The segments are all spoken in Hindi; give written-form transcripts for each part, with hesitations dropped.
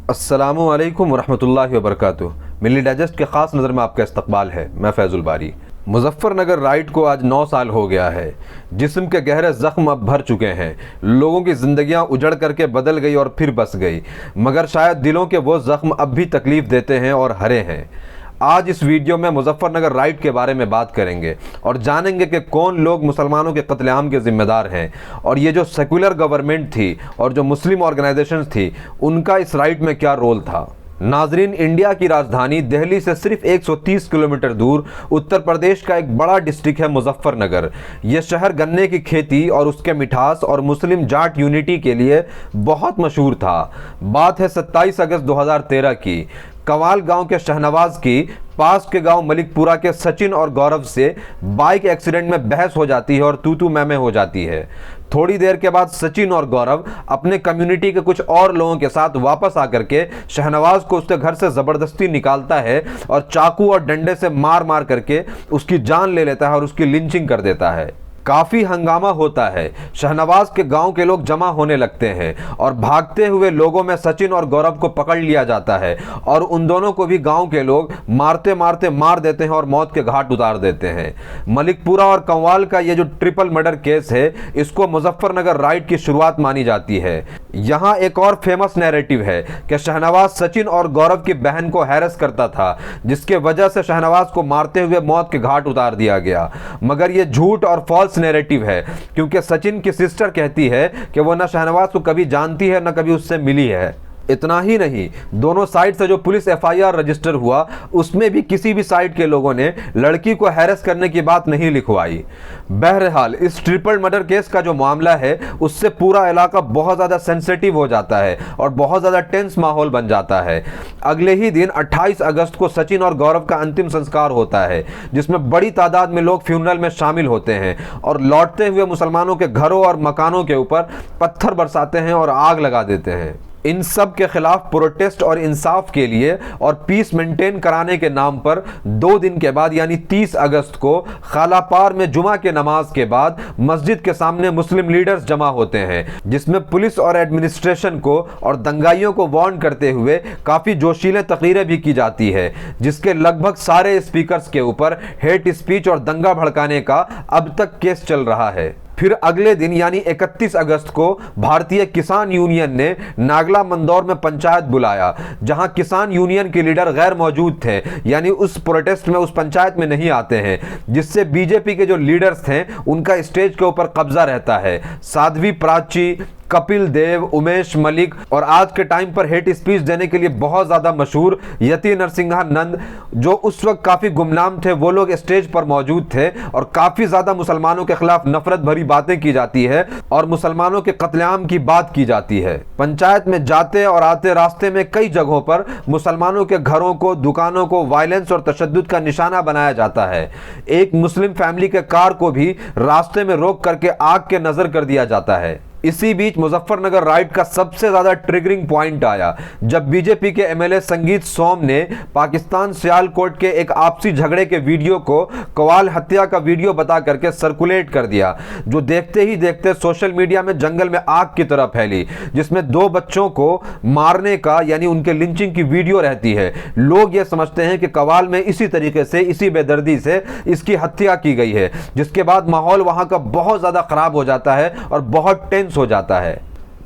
अस्सलामु अलैकुम वरहमतुल्लाहि वबरकातुह। मिली डाइजेस्ट के ख़ास नज़र में आपका इस्तकबाल है। मैं फैज़ुल बारी। मुजफ्फरनगर राइड को आज 9 साल हो गया है। जिस्म के गहरे ज़ख्म अब भर चुके हैं। लोगों की ज़िंदगियां उजड़ करके बदल गई और फिर बस गई, मगर शायद दिलों के वो ज़ख्म अब भी तकलीफ़ देते हैं और हरे हैं। आज इस वीडियो में मुजफ्फरनगर राइड के बारे में बात करेंगे और जानेंगे कि कौन लोग मुसलमानों के कत्लेआम के ज़िम्मेदार हैं, और ये जो सेकुलर गवर्नमेंट थी और जो मुस्लिम ऑर्गेनाइजेशंस थी, उनका इस राइड में क्या रोल था। नाजरीन, इंडिया की राजधानी दिल्ली से सिर्फ 130 किलोमीटर दूर उत्तर प्रदेश का एक बड़ा डिस्ट्रिक्ट है मुजफ्फरनगर। यह शहर गन्ने की खेती और उसके मिठास और मुस्लिम जाट यूनिटी के लिए बहुत मशहूर था। बात है 27 अगस्त 2013 की। कवाल गांव के शहनवाज की पास के गांव मलिकपुरा के सचिन और गौरव से बाइक एक्सीडेंट में बहस हो जाती है और तू मैं हो जाती है। थोड़ी देर के बाद सचिन और गौरव अपने कम्युनिटी के कुछ और लोगों के साथ वापस आकर के शहनवाज को उसके घर से ज़बरदस्ती निकालता है और चाकू और डंडे से मार मार करके उसकी जान ले लेता है और उसकी लिंचिंग कर देता है। काफ़ी हंगामा होता है। शहनवाज के गांव के लोग जमा होने लगते हैं और भागते हुए लोगों में सचिन और गौरव को पकड़ लिया जाता है और उन दोनों को भी गांव के लोग मारते मारते मार देते हैं और मौत के घाट उतार देते हैं। मलिकपुरा और कंवाल का ये जो ट्रिपल मर्डर केस है, इसको मुजफ्फरनगर राइड की शुरुआत मानी जाती है। यहाँ एक और फेमस नैरेटिव है कि शहनवाज सचिन और गौरव की बहन को हैरेस करता था, जिसके वजह से शहनवाज को मारते हुए मौत के घाट उतार दिया गया। मगर यह झूठ और फॉल्स नैरेटिव है, क्योंकि सचिन की सिस्टर कहती है कि वो ना शहनवाज को कभी जानती है, ना कभी उससे मिली है। इतना ही नहीं, दोनों साइड से जो पुलिस एफआईआर रजिस्टर हुआ, उसमें भी किसी भी साइड के लोगों ने लड़की को हैरेस करने की बात नहीं लिखवाई। बहरहाल, इस ट्रिपल मर्डर केस का जो मामला है, उससे पूरा इलाका बहुत ज़्यादा सेंसिटिव हो जाता है और बहुत ज़्यादा टेंस माहौल बन जाता है। अगले ही दिन 28 अगस्त को सचिन और गौरव का अंतिम संस्कार होता है, जिसमें बड़ी तादाद में लोग फ्यूनरल में शामिल होते हैं और लौटते हुए मुसलमानों के घरों और मकानों के ऊपर पत्थर बरसाते हैं और आग लगा देते हैं। इन सब के खिलाफ प्रोटेस्ट और इंसाफ के लिए और पीस मेंटेन कराने के नाम पर 2 दिन के बाद यानी 30 अगस्त को खालापार में जुमा के नमाज के बाद मस्जिद के सामने मुस्लिम लीडर्स जमा होते हैं, जिसमें पुलिस और एडमिनिस्ट्रेशन को और दंगाइयों को वार्न करते हुए काफ़ी जोशीले तकरीरें भी की जाती है, जिसके लगभग सारे स्पीकर्स के ऊपर हेट स्पीच और दंगा भड़काने का अब तक केस चल रहा है। फिर अगले दिन यानी 31 अगस्त को भारतीय किसान यूनियन ने नागला मंदौर में पंचायत बुलाया, जहां किसान यूनियन के लीडर गैर मौजूद थे, यानी उस प्रोटेस्ट में, उस पंचायत में नहीं आते हैं, जिससे बीजेपी के जो लीडर्स थे उनका स्टेज के ऊपर कब्जा रहता है। साध्वी प्राची, कपिल देव, उमेश मलिक और आज के टाइम पर हेट स्पीच देने के लिए बहुत ज़्यादा मशहूर यति नरसिंहा नंद, जो उस वक्त काफ़ी गुमनाम थे, वो लोग स्टेज पर मौजूद थे और काफ़ी ज़्यादा मुसलमानों के खिलाफ नफरत भरी बातें की जाती है और मुसलमानों के कत्लेआम की बात की जाती है। पंचायत में जाते और आते रास्ते में कई जगहों पर मुसलमानों के घरों को, दुकानों को वायलेंस और तशद्दुद का निशाना बनाया जाता है। एक मुस्लिम फैमिली के कार को भी रास्ते में रोक करके आग के नज़र कर दिया जाता है। इसी बीच मुजफ्फरनगर राइड का सबसे ज्यादा ट्रिगरिंग पॉइंट आया जब बीजेपी के एमएलए संगीत सोम ने पाकिस्तान सियालकोट के एक आपसी झगड़े के वीडियो को कवाल हत्या का वीडियो बता करके सर्कुलेट कर दिया, जो देखते ही देखते सोशल मीडिया में जंगल में आग की तरह फैली, जिसमें 2 बच्चों को मारने का यानी उनके लिंचिंग की वीडियो रहती है। लोग ये समझते हैं कि कवाल में इसी तरीके से, इसी बेदर्दी से इसकी हत्या की गई है, जिसके बाद माहौल वहां का बहुत ज्यादा खराब हो जाता है और बहुत टेंस हो जाता है।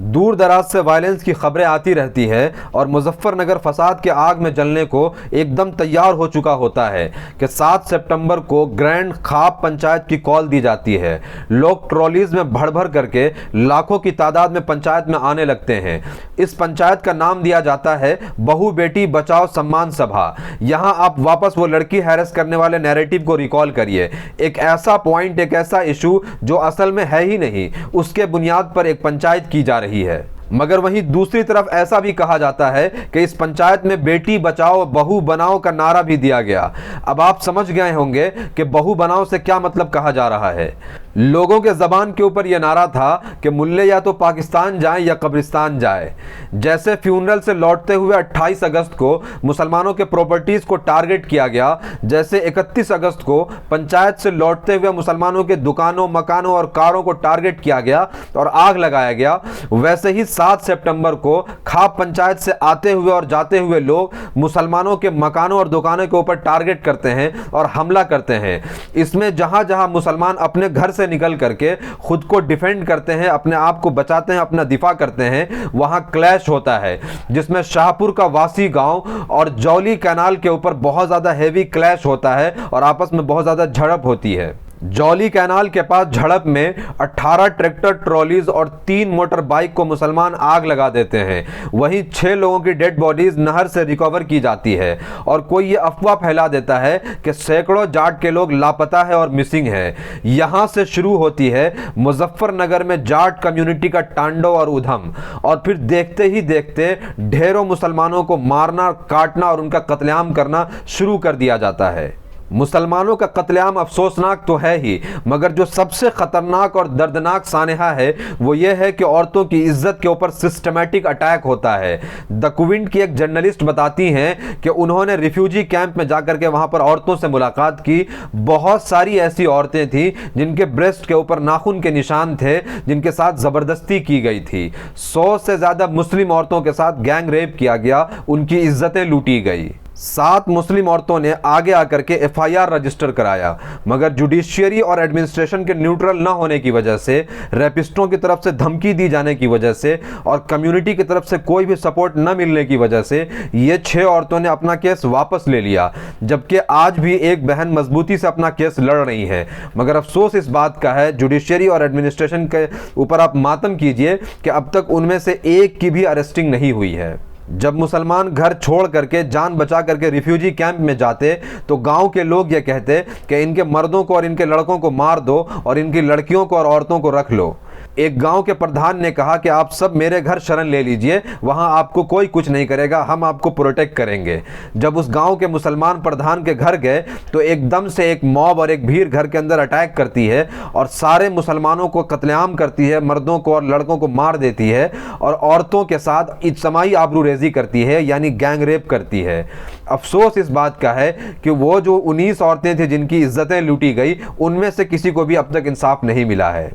दूर दराज से वायलेंस की खबरें आती रहती है और मुजफ्फरनगर फसाद के आग में जलने को एकदम तैयार हो चुका होता है कि 7 सितंबर को ग्रैंड खाप पंचायत की कॉल दी जाती है। लोग ट्रॉलीज में भर भर करके लाखों की तादाद में पंचायत में आने लगते हैं। इस पंचायत का नाम दिया जाता है बहू बेटी बचाओ सम्मान सभा। यहाँ आप वापस वो लड़की हैरेस करने वाले नैरेटिव को रिकॉल करिए। एक ऐसा पॉइंट, एक ऐसा इशू जो असल में है ही नहीं, उसके बुनियाद पर एक पंचायत की जा रही है। मगर वहीं दूसरी तरफ ऐसा भी कहा जाता है कि इस पंचायत में बेटी बचाओ बहू बनाओ का नारा भी दिया गया। अब आप समझ गए होंगे कि बहू बनाओ से क्या मतलब कहा जा रहा है। लोगों के ज़बान के ऊपर यह नारा था कि मुल्ले या तो पाकिस्तान जाएं या कब्रिस्तान जाए। जैसे फ्यूनरल से लौटते हुए 28 अगस्त को मुसलमानों के प्रॉपर्टीज़ को टारगेट किया गया, जैसे 31 अगस्त को पंचायत से लौटते हुए मुसलमानों के दुकानों, मकानों और कारों को टारगेट किया गया और आग लगाया गया, वैसे ही 7 सितंबर को खाप पंचायत से आते हुए और जाते हुए लोग मुसलमानों के मकानों और दुकानों के ऊपर टारगेट करते हैं और हमला करते हैं। इसमें जहां जहां मुसलमान अपने घर से निकल करके खुद को डिफेंड करते हैं, अपने आप को बचाते हैं, अपना दिफा करते हैं, वहां क्लैश होता है, जिसमें शाहपुर का वासी गांव और जौली कैनाल के ऊपर बहुत ज्यादा हेवी क्लैश होता है और आपस में बहुत ज्यादा झड़प होती है। जौली कैनाल के पास झड़प में 18 ट्रैक्टर ट्रॉलीज और 3 मोटर बाइक को मुसलमान आग लगा देते हैं। वहीं 6 लोगों की डेड बॉडीज नहर से रिकवर की जाती है और कोई ये अफवाह फैला देता है कि सैकड़ों जाट के लोग लापता है और मिसिंग है। यहां से शुरू होती है मुजफ्फरनगर में जाट कम्युनिटी का तांडव और उधम, और फिर देखते ही देखते ढेरों मुसलमानों को मारना, काटना और उनका कत्लेआम करना शुरू कर दिया जाता है। मुसलमानों का कत्लेआम अफसोसनाक तो है ही, मगर जो सबसे खतरनाक और दर्दनाक सानहा है वो ये है कि औरतों की इज्जत के ऊपर सिस्टमैटिक अटैक होता है। द क्विंट की एक जर्नलिस्ट बताती हैं कि उन्होंने रिफ्यूजी कैंप में जाकर के वहां पर औरतों से मुलाकात की। बहुत सारी ऐसी औरतें थी जिनके ब्रेस्ट के ऊपर नाखून के निशान थे, जिनके साथ जबरदस्ती की गई थी। 100 से ज्यादा मुस्लिम औरतों के साथ गैंग रेप किया गया, उनकी इज्जतें लूटी गई। 7 मुस्लिम औरतों ने आगे आकर के FIR रजिस्टर कराया, मगर जुडिशियरी और एडमिनिस्ट्रेशन के न्यूट्रल न होने की वजह से, रेपिस्टों की तरफ से धमकी दी जाने की वजह से और कम्युनिटी की तरफ से कोई भी सपोर्ट न मिलने की वजह से ये 6 औरतों ने अपना केस वापस ले लिया, जबकि आज भी एक बहन मजबूती से अपना केस लड़ रही है। मगर अफसोस इस बात का है, जुडिशियरी और एडमिनिस्ट्रेशन के ऊपर आप मातम कीजिए कि अब तक उनमें से एक की भी अरेस्टिंग नहीं हुई है। जब मुसलमान घर छोड़ करके जान बचा करके रिफ्यूजी कैंप में जाते तो गांव के लोग ये कहते कि इनके मर्दों को और इनके लड़कों को मार दो और इनकी लड़कियों को और औरतों को रख लो। एक गांव के प्रधान ने कहा कि आप सब मेरे घर शरण ले लीजिए, वहां आपको कोई कुछ नहीं करेगा, हम आपको प्रोटेक्ट करेंगे। जब उस गांव के मुसलमान प्रधान के घर गए तो एकदम से एक मॉब और एक भीड़ घर के अंदर अटैक करती है और सारे मुसलमानों को कत्लेआम करती है, मर्दों को और लड़कों को मार देती है और औरतों के साथ इज्तमाई आबरूरेजी करती है, यानी गैंग रेप करती है। अफसोस इस बात का है कि वो जो 19 औरतें थी जिनकी इज्जतें लूटी गई, उनमें से किसी को भी अब तक इंसाफ नहीं मिला है।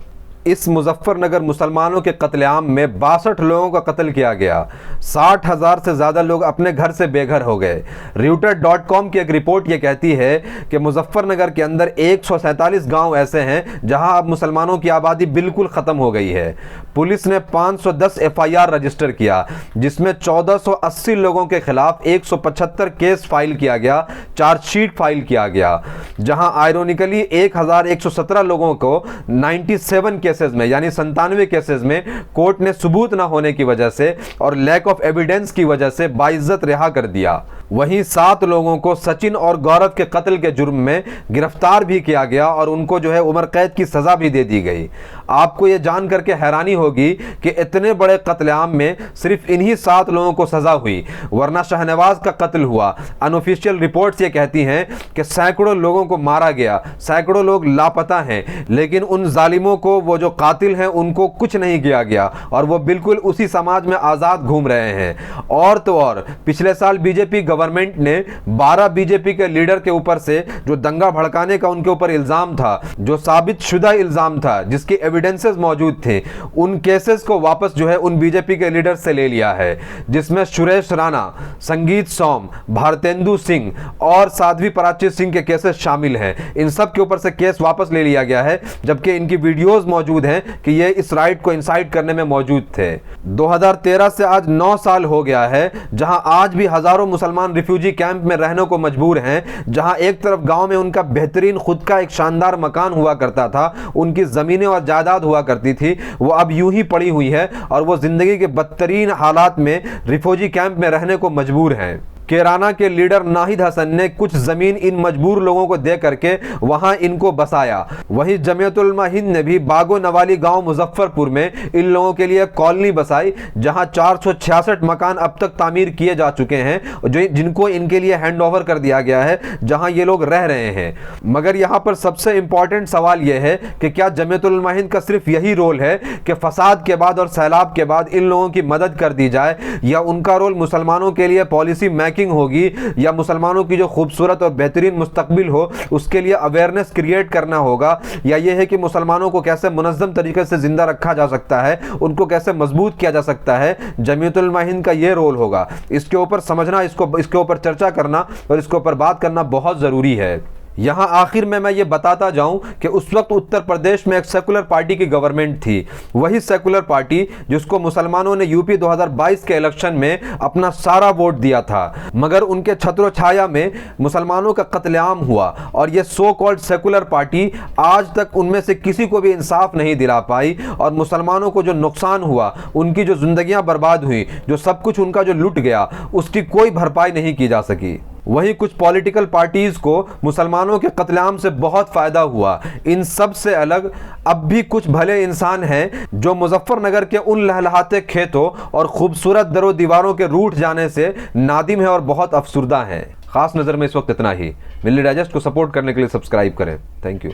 इस मुजफ्फरनगर मुसलमानों के कत्लेआम में 62 लोगों का कत्ल किया गया। 60,000 से ज़्यादा लोग अपने घर से बेघर हो गए। Reuters.com की एक रिपोर्ट ये कहती है कि मुजफ्फरनगर के अंदर 147 गांव ऐसे हैं जहां अब मुसलमानों की आबादी बिल्कुल ख़त्म हो गई है। पुलिस ने 510 FIR रजिस्टर किया, जिसमें 1480 लोगों के खिलाफ 175 केस फाइल किया गया, चार्जशीट फाइल किया गया, जहां आयरोनिकली 1117 लोगों को 97 केसेस में, यानी 97 केसेस में कोर्ट ने सबूत ना होने की वजह से और लैक ऑफ एविडेंस की वजह से बाइज्जत रिहा कर दिया। वहीं 7 लोगों को सचिन और गौरव के कत्ल के जुर्म में गिरफ्तार भी किया गया और उनको जो है उम्र कैद की सजा भी दे दी गई। आपको ये जान करके हैरानी होगी कि इतने बड़े कत्लेआम में सिर्फ इन्हीं 7 लोगों को सजा हुई, वरना शाहनवाज का कत्ल हुआ। अनऑफिशियल रिपोर्ट्स ये कहती हैं कि सैकड़ों लोगों को मारा गया, सैकड़ों लोग लापता हैं, लेकिन उन जालिमों को, वो जो कातिल हैं, उनको कुछ नहीं किया गया और वो बिल्कुल उसी समाज में आज़ाद घूम रहे हैं। और तो और पिछले साल बीजेपी गवर्नमेंट ने 12 बीजेपी के लीडर के ऊपर से जो दंगा भड़काने का उनके ऊपर इल्जाम था, जो साबित शुदा इल्जाम था, जिसके एविडेंसेस मौजूद थे, उन केसेस को वापस जो है उन बीजेपी के लीडर से ले लिया है, जिसमें सुरेश राणा, संगीत सोम, भारतेंदु सिंह और साध्वी पराचित सिंह के केसेस शामिल हैं। इन सब के ऊपर से केस वापस ले लिया गया है, जबकि इनकी वीडियोस मौजूद हैं कि ये इस राइट को इंसाइट करने में मौजूद थे। 2013 से आज 9 साल हो गया है, जहां आज भी हजारों मुसलमान रिफ्यूजी कैंप में रहने को मजबूर हैं। जहां एक तरफ गांव में उनका बेहतरीन खुद का एक शानदार मकान हुआ करता था, उनकी जमीनें और जायदाद हुआ करती थी, वो अब यूं ही पड़ी हुई है और वो जिंदगी के बदतरीन हालात में रिफ्यूजी कैंप में रहने को मजबूर हैं। कैराना के लीडर नाहिद हसन ने कुछ जमीन इन मजबूर लोगों को दे करके वहां इनको बसाया। वहीं जमीयतुल उलमा हिंद ने भी बागो नवाली गांव मुजफ्फरपुर में इन लोगों के लिए कॉलोनी बसाई, जहां 466 मकान अब तक तामीर किए जा चुके हैं, जो जिनको इनके लिए हैंड ओवर कर दिया गया है, जहां ये लोग रह रहे हैं। मगर यहां पर सबसे इंपॉर्टेंट सवाल यह है कि क्या जमीयतुल उलमा हिंद का सिर्फ यही रोल है कि फसाद के बाद और सैलाब के बाद इन लोगों की मदद कर दी जाए, या उनका रोल मुसलमानों के लिए पॉलिसी मेकिंग होगी, या मुसलमानों की जो खूबसूरत और बेहतरीन मुस्तकबिल हो उसके लिए अवेयरनेस क्रिएट करना होगा, या यह है कि मुसलमानों को कैसे मुनज़्ज़म तरीके से जिंदा रखा जा सकता है, उनको कैसे मजबूत किया जा सकता है। जमीयतुल उलमा हिंद का यह रोल होगा। इसके ऊपर समझना, इसके ऊपर चर्चा करना और इसके ऊपर बात करना बहुत ज़रूरी है। यहाँ आखिर में मैं ये बताता जाऊं कि उस वक्त उत्तर प्रदेश में एक सेकुलर पार्टी की गवर्नमेंट थी। वही सेकुलर पार्टी जिसको मुसलमानों ने यूपी 2022 के इलेक्शन में अपना सारा वोट दिया था, मगर उनके छत्रो छाया में मुसलमानों का कत्लेआम हुआ और ये सो कॉल्ड सेकुलर पार्टी आज तक उनमें से किसी को भी इंसाफ नहीं दिला पाई, और मुसलमानों को जो नुकसान हुआ, उनकी जो जिंदगियां बर्बाद हुई, जो सब कुछ उनका जो लुट गया, उसकी कोई भरपाई नहीं की जा सकी। वहीं कुछ पॉलिटिकल पार्टीज को मुसलमानों के कत्लेआम से बहुत फ़ायदा हुआ। इन सब से अलग अब भी कुछ भले इंसान हैं जो मुजफ्फरनगर के उन लहलहाते खेतों और खूबसूरत दरो दीवारों के रूठ जाने से नादिम है और बहुत अफसुर्दा हैं। ख़ास नज़र में इस वक्त इतना ही। मिल्ली डाइजेस्ट को सपोर्ट करने के लिए सब्सक्राइब करें। Thank you.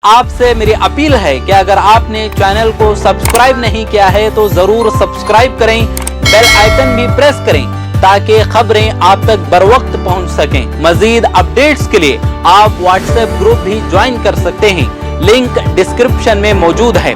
आपसे मेरी अपील है कि अगर आपने चैनल को सब्सक्राइब नहीं किया है तो जरूर सब्सक्राइब करें, बेल आइकन भी प्रेस करें ताकि खबरें आप तक बर वक्त पहुंच सकें। मजीद अपडेट्स के लिए आप व्हाट्सएप ग्रुप भी ज्वाइन कर सकते हैं, लिंक डिस्क्रिप्शन में मौजूद है।